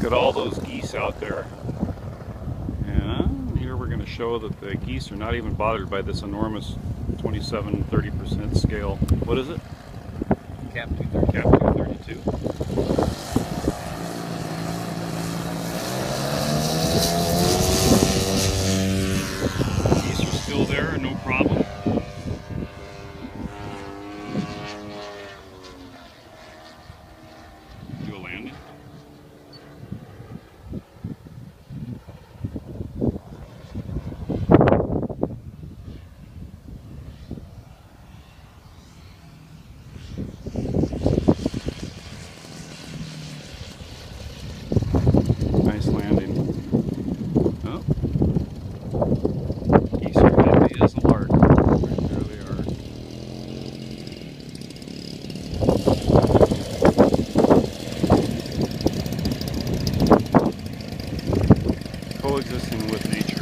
at all those geese out there. And here we're going to show that the geese are not even bothered by this enormous 27-30% scale. What is it? Cap 232. Cap 232. Geese are still there, no problem. Do a landing. Nice landing. Oh. Geese are happy as a lark. Right there they are. Coexisting with nature.